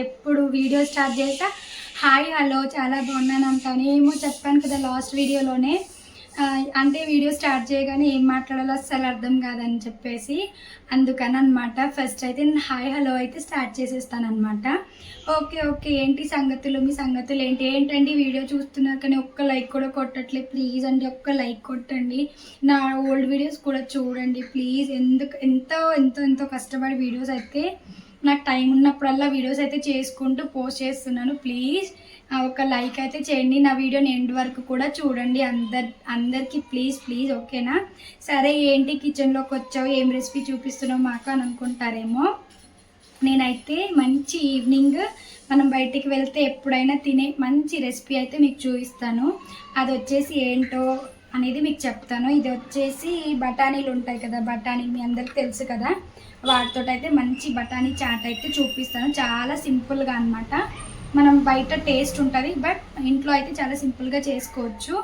ఎప్పుడు video start చేసా hi hello చాలా బాగున్నాను అంటాను. ఏమో చెప్పాను కదా లాస్ట్ వీడియోలోనే, అంటే వీడియో స్టార్ట్ చేయగానే ఏం మాట్లాడాలో అస్సలు అర్థం కాదని చెప్పేసి అందుకని అనమాట. ఫస్ట్ అయితే నేను హాయ్ హలో అయితే స్టార్ట్ చేసేస్తాను అనమాట. ఓకే ఏంటి సంగతులు, మీ సంగతులు ఏంటండి వీడియో చూస్తున్నారు కానీ ఒక్క లైక్ కూడా కొట్టట్లేదు. ప్లీజ్ అండి ఒక్క లైక్ కొట్టండి. నా ఓల్డ్ వీడియోస్ కూడా చూడండి ప్లీజ్. ఎంతో కష్టపడి వీడియోస్ అయితే నాకు టైం ఉన్నప్పుడల్లా వీడియోస్ అయితే చేసుకుంటూ పోస్ట్ చేస్తున్నాను. ప్లీజ్ ఒక లైక్ అయితే చేయండి. నా వీడియోని ఎండ్ వరకు కూడా చూడండి అందరికీ ప్లీజ్ ఓకేనా. సరే ఏంటి కిచెన్లోకి వచ్చావు, ఏం రెసిపీ చూపిస్తున్నావు మాకు అని అనుకుంటారేమో. నేనైతే మంచి ఈవినింగ్ మనం బయటికి వెళ్తే ఎప్పుడైనా తినే మంచి రెసిపీ అయితే మీకు చూపిస్తాను. అది వచ్చేసి ఏంటో అనేది మీకు చెప్తాను. ఇది వచ్చేసి బఠానీలు ఉంటాయి కదా, బఠానీ మీ అందరికి తెలుసు కదా, వాటితో అయితే మంచి బఠానీ చాట్ అయితే చూపిస్తాను. చాలా సింపుల్గా అనమాట. మనం బయట టేస్ట్ ఉంటుంది బట్ ఇంట్లో అయితే చాలా సింపుల్గా చేసుకోవచ్చు.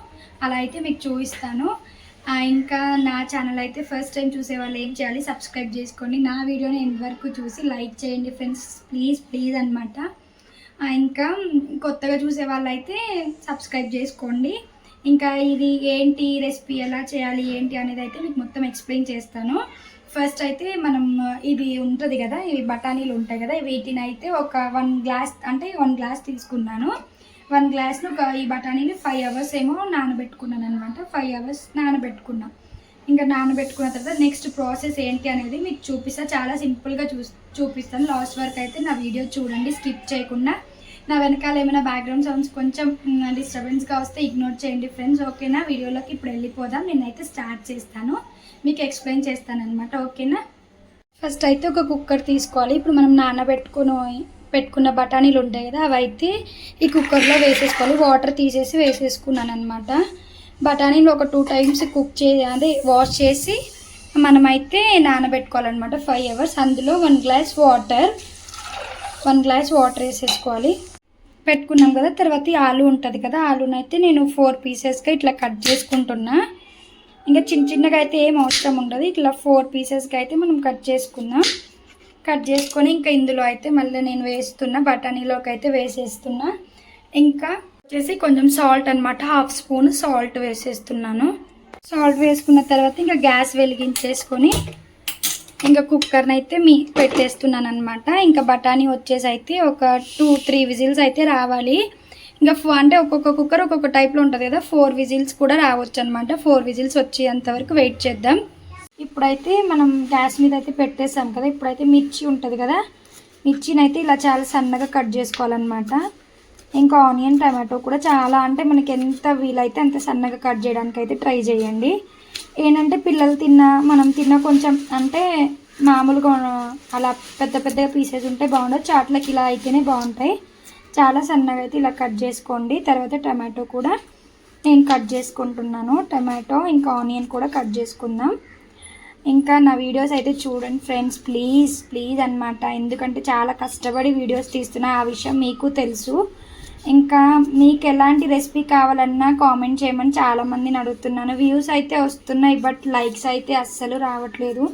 అలా అయితే మీకు చూపిస్తాను. ఇంకా నా ఛానల్ అయితే ఫస్ట్ టైం చూసే వాళ్ళు ఏం చేయాలి, సబ్స్క్రైబ్ చేసుకోండి. నా వీడియోని ఎండ్ వరకు చూసి లైక్ చేయండి ఫ్రెండ్స్ ప్లీజ్ అనమాట. ఇంకా కొత్తగా చూసే వాళ్ళు అయితే సబ్స్క్రైబ్ చేసుకోండి. ఇంకా ఇది ఏంటి రెసిపీ ఎలా చేయాలి ఏంటి అనేది అయితే మీకు మొత్తం ఎక్స్ప్లెయిన్ చేస్తాను. ఫస్ట్ అయితే మనం ఇది ఉంటుంది కదా, ఇవి బఠానీలు ఉంటాయి కదా, వీటిని అయితే ఒక 1 గ్లాస్ తీసుకున్నాను. 1 గ్లాస్లో ఈ బఠానీలు 5 అవర్స్ ఏమో నానబెట్టుకున్నాను అనమాట. 5 అవర్స్ నానబెట్టుకున్నాను. ఇంకా నానబెట్టుకున్న తర్వాత నెక్స్ట్ ప్రాసెస్ ఏంటి అనేది మీకు చూపిస్తాను. చాలా సింపుల్గా చూపిస్తాను. లాస్ట్ వరకు అయితే నా వీడియో చూడండి స్కిప్ చేయకుండా. నా వెనకాల ఏమైనా బ్యాక్గ్రౌండ్ సౌండ్స్ కొంచెం డిస్టర్బెన్స్గా వస్తే ఇగ్నోర్ చేయండి ఫ్రెండ్స్ ఓకేనా. వీడియోలోకి ఇప్పుడు వెళ్ళిపోదాం. నేనైతే స్టార్ట్ చేస్తాను, మీకు ఎక్స్ప్లెయిన్ చేస్తాను అనమాట ఓకేనా. ఫస్ట్ అయితే ఒక కుక్కర్ తీసుకోవాలి. ఇప్పుడు మనం పెట్టుకున్న బఠానీలు ఉంటాయి కదా, అవి అయితే ఈ కుక్కర్లో వేసేసుకోవాలి. వాటర్ తీసేసి వేసేసుకున్నాను అనమాట. బఠానీలు ఒక 2 టైమ్స్ వాష్ చేసి మనమైతే నానబెట్టుకోవాలన్నమాట 5 అవర్స్. అందులో 1 గ్లాస్ వాటర్ వేసేసుకోవాలి. పెట్టుకున్నాం కదా. తర్వాత ఆలు ఉంటుంది కదా, ఆలునైతే నేను 4 పీసెస్గా ఇట్లా కట్ చేసుకుంటున్నా. ఇంకా చిన్నగా అయితే ఏం అవసరం ఉండదు. ఇట్లా 4 పీసెస్గా అయితే మనం కట్ చేసుకొని ఇంకా ఇందులో అయితే మళ్ళీ నేను బఠానీలోకి అయితే వేసేస్తున్నా. ఇంకా వచ్చేసి కొంచెం సాల్ట్ అనమాట, 1/2 స్పూన్ సాల్ట్ వేసేస్తున్నాను. సాల్ట్ వేసుకున్న తర్వాత ఇంకా గ్యాస్ వెలిగించేసుకొని ఇంకా కుక్కర్ని అయితే పెట్టేస్తున్నాను అనమాట. ఇంకా బఠానీ వచ్చేసి అయితే ఒక 2-3 విజిల్స్ అయితే రావాలి. ఇంకా అంటే ఒక్కొక్క కుక్కర్ ఒక్కొక్క టైప్లో ఉంటుంది కదా, 4 విజిల్స్ కూడా రావచ్చు అనమాట. 4 విజిల్స్ వచ్చేంతవరకు వెయిట్ చేద్దాం. ఇప్పుడైతే మనం గ్యాస్ మీద అయితే పెట్టేసాం కదా. ఇప్పుడైతే మిర్చి ఉంటుంది కదా, మిర్చిని అయితే ఇలా చాలా సన్నగా కట్ చేసుకోవాలన్నమాట. ఇంకా ఆనియన్ టమాటో కూడా చాలా అంటే మనకి ఎంత వీలైతే అంత సన్నగా కట్ చేయడానికి అయితే ట్రై చేయండి. ఏంటంటే మనం తిన్న కొంచెం అంటే మామూలుగా అలా పెద్ద పీసెస్ ఉంటే బాగుండదు, చాట్లకి ఇలా అయితేనే బాగుంటాయి. చాలా సన్నగా అయితే ఇలా కట్ చేసుకోండి. తర్వాత టమాటో కూడా నేను కట్ చేసుకుంటున్నాను. టమాటో ఇంకా ఆనియన్ కూడా కట్ చేసుకుందాం. ఇంకా నా వీడియోస్ అయితే చూడండి ఫ్రెండ్స్ ప్లీజ్ అనమాట. ఎందుకంటే చాలా కష్టపడి వీడియోస్ తీస్తున్నా, ఆ విషయం మీకు తెలుసు. ఇంకా మీకు ఎలాంటి రెసిపీ కావాలన్నా కామెంట్ చేయమని చాలామందిని అడుగుతున్నాను. వ్యూస్ అయితే వస్తున్నాయి బట్ లైక్స్ అయితే అస్సలు రావట్లేదు.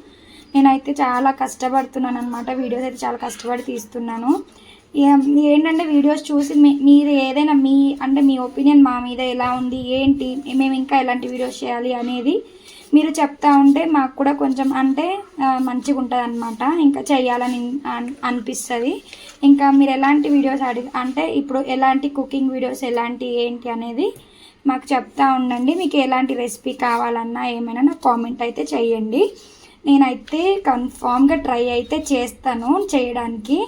నేనైతే చాలా కష్టపడుతున్నాను అనమాట. వీడియోస్ అయితే చాలా కష్టపడి తీస్తున్నాను. ఏంటంటే వీడియోస్ చూసి మీరు ఏదైనా మీ ఒపీనియన్ మా మీద ఎలా ఉంది ఏంటి, మేము ఇంకా ఎలాంటి వీడియోస్ చేయాలి అనేది మీరు చెప్తా ఉంటే మాకు కూడా కొంచెం అంటే మంచిగా ఉంటుంది అనమాట. ఇంకా చేయాలని అనిపిస్తుంది. ఇంకా మీరు ఎలాంటి వీడియోస్ అంటే ఇప్పుడు ఎలాంటి కుకింగ్ వీడియోస్ ఏంటి అనేది మాకు చెప్తా ఉండండి. మీకు ఎలాంటి రెసిపీ కావాలన్నా ఏమైనా నాకు కామెంట్ అయితే చేయండి. నేనైతే కన్ఫామ్గా ట్రై అయితే చేస్తాను చేయడానికి.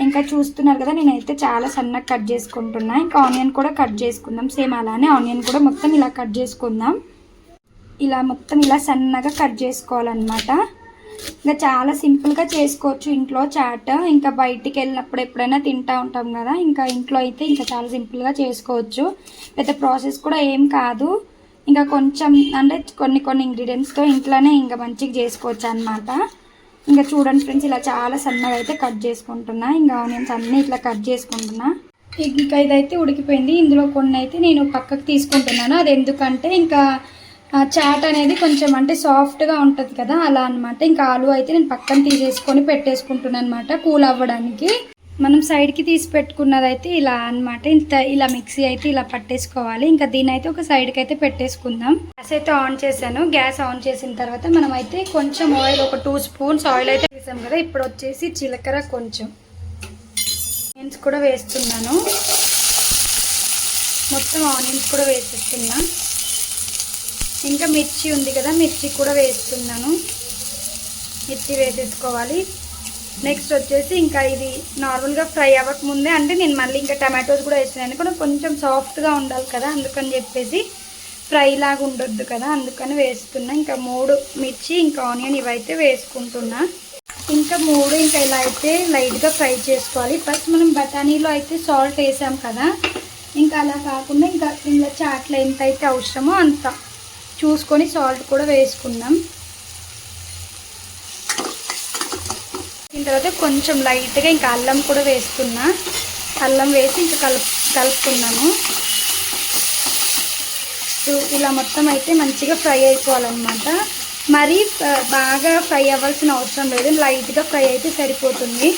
ఇంకా చూస్తున్నారు కదా, నేనైతే చాలా సన్నగా కట్ చేసుకుంటున్నా. ఇంకా ఆనియన్ కూడా కట్ చేసుకుందాం. సేమ్ అలానే ఆనియన్ కూడా మొత్తం ఇలా కట్ చేసుకుందాం. ఇలా మొత్తం ఇలా సన్నగా కట్ చేసుకోవాలన్నమాట. ఇంకా చాలా సింపుల్గా చేసుకోవచ్చు ఇంట్లో చాట్. ఇంకా బయటికి వెళ్ళినప్పుడు ఎప్పుడైనా తింటూ ఉంటాం కదా, ఇంకా ఇంట్లో అయితే ఇంకా చాలా సింపుల్గా చేసుకోవచ్చు. పెద్ద ప్రాసెస్ కూడా ఏం కాదు. ఇంకా కొంచెం అంటే కొన్ని ఇంగ్రీడియంట్స్తో ఇంట్లోనే ఇంకా మంచిగా చేసుకోవచ్చు అనమాట. ఇంకా చూడండి ఫ్రెండ్స్, ఇలా చాలా సన్నగా అయితే కట్ చేసుకుంటున్నా. ఇంకా ఆనియన్స్ అన్నీ ఇట్లా కట్ చేసుకుంటున్నా. ఇంకా ఇదైతే ఉడికిపోయింది. ఇందులో కొన్ని అయితే నేను పక్కకు తీసుకుంటున్నాను. అది ఎందుకంటే ఇంకా చాట్ అనేది కొంచెం అంటే సాఫ్ట్గా ఉంటుంది కదా, అలా అనమాట. ఇంకా ఆలు అయితే నేను పక్కన తీసేసుకొని పెట్టేసుకుంటున్నాను అనమాట కూల్ అవ్వడానికి. మనం సైడ్కి తీసి పెట్టుకున్నదైతే ఇలా అన్నమాట. ఇంత ఇలా మిక్సీ అయితే ఇలా పట్టేసుకోవాలి. ఇంకా దీని అయితే ఒక సైడ్కి అయితే పెట్టేసుకుందాం. గ్యాస్ అయితే ఆన్ చేశాను. గ్యాస్ ఆన్ చేసిన తర్వాత మనం అయితే కొంచెం ఆయిల్, ఒక 2 స్పూన్స్ ఆయిల్ అయితే వేసాం కదా. ఇప్పుడు వచ్చేసి జీలకర్ర, కొంచెం ఆనియన్స్ కూడా వేస్తున్నాను. మొత్తం ఆనియన్స్ కూడా వేసేస్తున్నా. ఇంకా మిర్చి ఉంది కదా, మిర్చి కూడా వేస్తున్నాను. మిర్చి వేసేసుకోవాలి. నెక్స్ట్ వచ్చేసి ఇంకా ఇది నార్మల్గా ఫ్రై అవ్వకముందే, అంటే నేను మళ్ళీ ఇంకా టమాటోస్ కూడా వేస్తున్నాను. కూడా కొంచెం సాఫ్ట్గా ఉండాలి కదా, అందుకని చెప్పేసి ఫ్రై లాగా ఉండొద్దు కదా, అందుకని వేస్తున్నా. ఇంకా 3 మిర్చి ఇంకా ఆనియన్ ఇవైతే వేసుకుంటున్నా. ఇంకా 3 ఇంకా ఇలా అయితే లైట్గా ఫ్రై చేసుకోవాలి. ఫస్ట్ మనం బఠానీలో అయితే సాల్ట్ వేసాం కదా, ఇంకా అలా కాకుండా ఇంకా ఇందులో చాట్లో ఎంత అయితే అవసరమో అంత చూసుకొని సాల్ట్ కూడా వేసుకుందాం. తర్వాత కొంచెం లైట్గా ఇంకా అల్లం కూడా వేస్తున్నా. అల్లం వేసి ఇంకా కలుపుకున్నాను. ఇలా మొత్తం అయితే మంచిగా ఫ్రై అయిపోవాలన్నమాట. మరీ బాగా ఫ్రై అవ్వాల్సిన అవసరం లేదు, లైట్గా ఫ్రై అయితే సరిపోతుంది.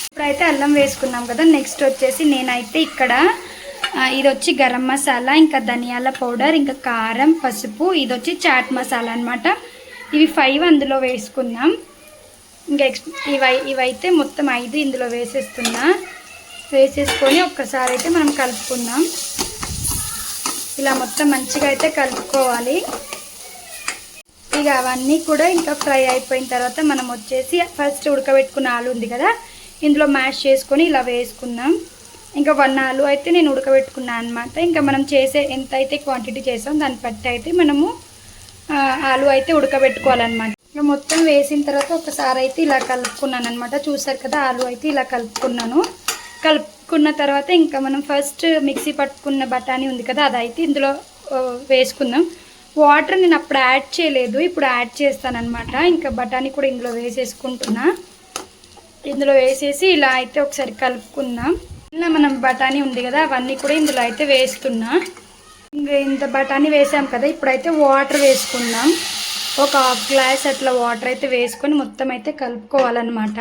ఇప్పుడైతే అల్లం వేసుకున్నాం కదా. నెక్స్ట్ వచ్చేసి నేనైతే ఇక్కడ ఇది వచ్చి గరం మసాలా, ఇంకా ధనియాల పౌడర్, ఇంకా కారం, పసుపు, ఇది వచ్చి చాట్ మసాలా అనమాట. ఇవి 5 అందులో వేసుకున్నాం. ఇంకా ఇవైతే మొత్తం 5 ఇందులో వేసేస్తున్నా. వేసేసుకొని ఒక్కసారి అయితే మనం కలుపుకుందాం. ఇలా మొత్తం మంచిగా అయితే కలుపుకోవాలి. ఇక అవన్నీ కూడా ఇంకా ఫ్రై అయిపోయిన తర్వాత మనం వచ్చేసి ఫస్ట్ ఉడకబెట్టుకున్న ఆలు ఉంది కదా, ఇందులో మ్యాష్ చేసుకొని ఇలా వేసుకుందాం. ఇంకా 1 ఆలు అయితే నేను ఉడకబెట్టుకున్నాను అనమాట. ఇంకా మనం చేసే ఎంత అయితే క్వాంటిటీ చేసాం దాన్ని బట్టి అయితే మనము ఆలు అయితే ఉడకబెట్టుకోవాలన్నమాట. ఇంకా మొత్తం వేసిన తర్వాత ఒకసారి అయితే ఇలా కలుపుకున్నాను అనమాట. చూసారు కదా, ఆలు అయితే ఇలా కలుపుకున్నాను. కలుపుకున్న తర్వాత ఇంకా మనం ఫస్ట్ మిక్సీ పట్టుకున్న బఠానీ ఉంది కదా, అదైతే ఇందులో వేసుకుందాం. వాటర్ నేను అప్పుడు యాడ్ చేయలేదు, ఇప్పుడు యాడ్ చేస్తాను అనమాట. ఇంకా బఠానీ కూడా ఇందులో వేసేసుకుంటున్నా. ఇందులో వేసేసి ఇలా అయితే ఒకసారి కలుపుకుందాం. ఇలా మనం బఠానీ ఉంది కదా, అవన్నీ కూడా ఇందులో అయితే వేస్తున్నా. ఇంకా ఇంత బఠానీ వేసాం కదా, ఇప్పుడైతే వాటర్ వేసుకుందాం. ఒక 1/2 గ్లాస్ అట్లా వాటర్ అయితే వేసుకొని మొత్తం అయితే కలుపుకోవాలన్నమాట.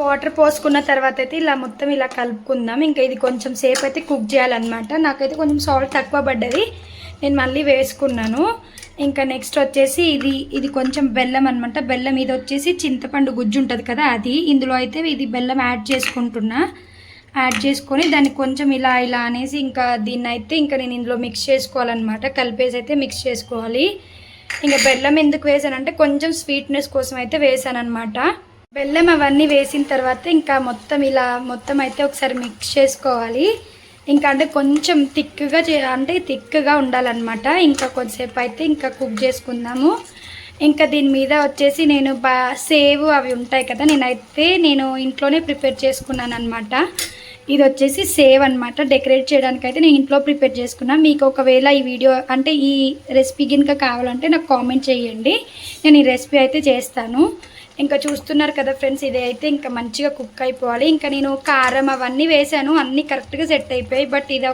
వాటర్ పోసుకున్న తర్వాత అయితే ఇలా మొత్తం ఇలా కలుపుకుందాం. ఇంకా ఇది కొంచెం సేపు అయితే కుక్ చేయాలన్నమాట. నాకైతే కొంచెం సాల్ట్ తక్కువ పడ్డది, నేను మళ్ళీ వేసుకున్నాను. ఇంకా నెక్స్ట్ వచ్చేసి ఇది కొంచెం బెల్లం అనమాట. బెల్లం ఇది వచ్చేసి చింతపండు గుజ్జు ఉంటుంది కదా, అది ఇందులో అయితే ఇది బెల్లం యాడ్ చేసుకుంటున్నా. యాడ్ చేసుకొని దాన్ని కొంచెం ఇలా ఇలా అనేసి ఇంకా దీన్ని అయితే ఇంకా నేను ఇందులో మిక్స్ చేసుకోవాలన్నమాట. కలిపేసి అయితే మిక్స్ చేసుకోవాలి. ఇంకా బెల్లం ఎందుకు వేసానంటే కొంచెం స్వీట్నెస్ కోసం అయితే వేసాను అనమాట. బెల్లం అవన్నీ వేసిన తర్వాత ఇంకా మొత్తం అయితే ఒకసారి మిక్స్ చేసుకోవాలి. ఇంకా అంటే కొంచెం థిక్గా ఉండాలన్నమాట. ఇంకా కొంచెంసేపు అయితే ఇంకా కుక్ చేసుకుందాము. ఇంకా దీని మీద వచ్చేసి నేను సేవ్ అవి ఉంటాయి కదా, నేను ఇంట్లోనే ప్రిపేర్ చేసుకున్నాను అనమాట. ఇది వచ్చేసి సేవ్ అనమాట. డెకరేట్ చేయడానికి అయితే నేను ఇంట్లో ప్రిపేర్ చేసుకున్నాను. మీకు ఒకవేళ ఈ వీడియో అంటే ఈ రెసిపీ గినక కావాలంటే నాకు కామెంట్ చేయండి, నేను ఈ రెసిపీ అయితే చేస్తాను. ఇంకా చూస్తున్నారు కదా ఫ్రెండ్స్, ఇది అయితే ఇంకా మంచిగా కుక్ అయిపోవాలి. ఇంకా నేను కారం అవన్నీ వేసాను, అన్నీ కరెక్ట్గా సెట్ అయిపోయాయి. బట్ ఇది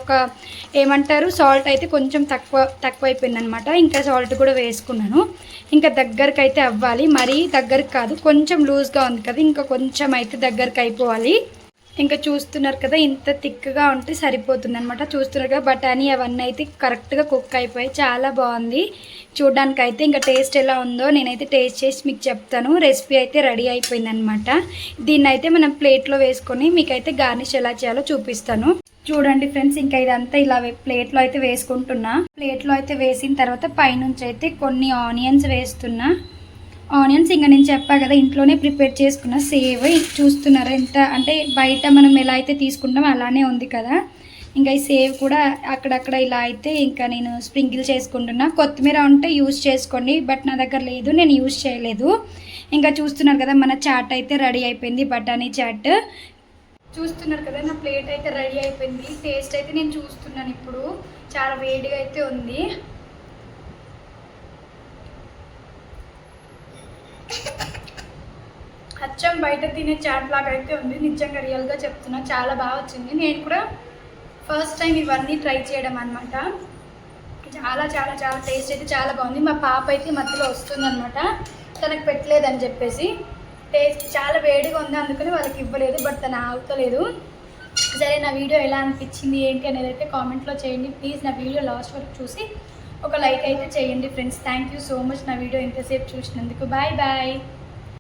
ఏమంటారు, సాల్ట్ అయితే కొంచెం తక్కువ అయిపోయింది అనమాట. ఇంకా సాల్ట్ కూడా వేసుకున్నాను. ఇంకా దగ్గరకు అయితే అవ్వాలి, మరీ దగ్గరకు కాదు, కొంచెం లూజ్గా ఉంది కదా, ఇంకా కొంచెం అయితే దగ్గరకు అయిపోవాలి. ఇంకా చూస్తున్నారు కదా, ఇంత థిక్గా ఉంటే సరిపోతుంది అనమాట. చూస్తున్నారు కదా, బఠానీ అవన్నీ అయితే కరెక్ట్గా కుక్ అయిపోయి చాలా బాగుంది చూడడానికి అయితే. ఇంకా టేస్ట్ ఎలా ఉందో నేనైతే టేస్ట్ చేసి మీకు చెప్తాను. రెసిపీ అయితే రెడీ అయిపోయింది అనమాట. దీన్ని అయితే మనం ప్లేట్లో వేసుకొని మీకైతే గార్నిష్ ఎలా చేయాలో చూపిస్తాను. చూడండి ఫ్రెండ్స్, ఇంకా ఇదంతా ఇలా ప్లేట్లో అయితే వేసుకుంటున్నా. ప్లేట్లో అయితే వేసిన తర్వాత పైనుంచి అయితే కొన్ని ఆనియన్స్ వేస్తున్నా. ఆనియన్స్ ఇంకా నేను చెప్పా కదా, ఇంట్లోనే ప్రిపేర్ చేసుకున్న సేవ్. చూస్తున్నారా ఎంత అంటే బయట మనం ఎలా అయితే తీసుకుంటామో అలానే ఉంది కదా. ఇంకా ఈ సేవ్ కూడా అక్కడక్కడ ఇలా అయితే ఇంకా నేను స్ప్రింకిల్ చేసుకుంటున్నా. కొత్తిమీర ఉంటే యూజ్ చేసుకోండి, బట్ నా దగ్గర లేదు, నేను యూజ్ చేయలేదు. ఇంకా చూస్తున్నారు కదా, మన చాట్ అయితే రెడీ అయిపోయింది, బఠానీ చాట్. చూస్తున్నారు కదా, నా ప్లేట్ అయితే రెడీ అయిపోయింది. టేస్ట్ అయితే నేను చూస్తున్నాను ఇప్పుడు, చాలా వేడిగా అయితే ఉంది. అచ్చం బయట తినే చాట్ లాగా అయితే ఉంది. నిజంగా రియల్గా చెప్తున్నా, చాలా బాగా వచ్చింది. నేను కూడా ఫస్ట్ టైం ఇవన్నీ ట్రై చేయడం అనమాట. చాలా చాలా చాలా టేస్ట్ అయితే చాలా బాగుంది. మా పాప అయితే మధ్యలో వస్తుందన్నమాట, తనకు పెట్టలేదని చెప్పేసి. టేస్ట్ చాలా వేడిగా ఉంది, అందుకని వాళ్ళకి ఇవ్వలేదు. బట్ తను ఆగుతలేదు. సరే, నా వీడియో ఎలా అనిపించింది ఏంటి అనేది అయితే కామెంట్లో చేయండి. ప్లీజ్ నా వీడియో లాస్ట్ వరకు చూసి ఒక లైక్ అయితే చేయండి friends. Thank you so much నా వీడియో ఇంతసేపు చూసినందుకు. Bye bye.